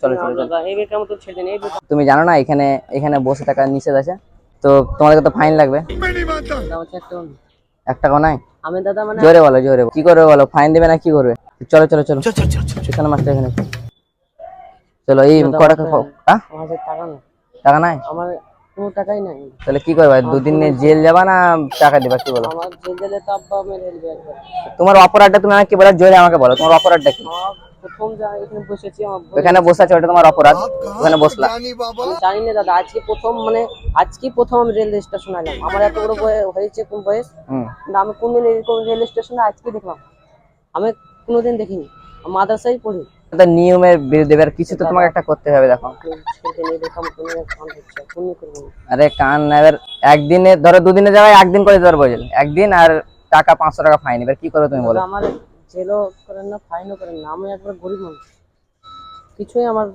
চলো চলো চলো। তুমি জানো না এখানে এখানে বসে থাকা নিষেধ আছে, তো তোমাদেরকে তো ফাইন লাগবে। 1 টাকা নাই? আমি দাদা মানে জোরে বলো জোরে, কি করবে বলো, ফাইন দেবে না কি করবে? চলো চলো চলো এখানে মাস্টার এখানে চলো। এই কটা আমার কাছে টাকা নেই, টাকা নাই? আমার কোনো টাকাই নাই। তাহলে কি করবে, 2 দিন জেল যাবা না টাকা দিবা, কি বলো? আমার জেল গেলে তো আব্বা মেরে ফেলবে একবার। তোমার অপরাধটা তুমি আমাকে কি বলো, জোরে আমাকে বলো তোমার অপরাধটা কি? আমার প্রথম যা এখানে বসেছি আমার ওখানে বসে আছো, ওটা তোমার অপরাধ, ওখানে বসলা। আমি জানি না দাদা, আজকে প্রথম মানে আজকে প্রথম আমি রেল স্টেশন এলাম। আমার এত বড় হয়েছে কোন বয়স, কিন্তু আমি কোনদিন এরকম রেল স্টেশনে আজকে দেখলাম, আমি কোনোদিন দেখিনি। মাদ্রাসায় পড়ি। নিয়মের বিরুদ্ধে এবার কিছু তো তোমাকে একটা করতে হবে। দেখো আরে কান না, এবার একদিনে ধরো 2 দিনের জায়গায় 1 দিন করে দিতে পারবো জেল, 1 দিন আর টাকা 500 টাকা ফাইন। এবার কি করবে তুমি বলো? আমার জেলও করেন না, ফাইনও করেন না, আমি একবার গরিব মানুষ, কিছুই আমার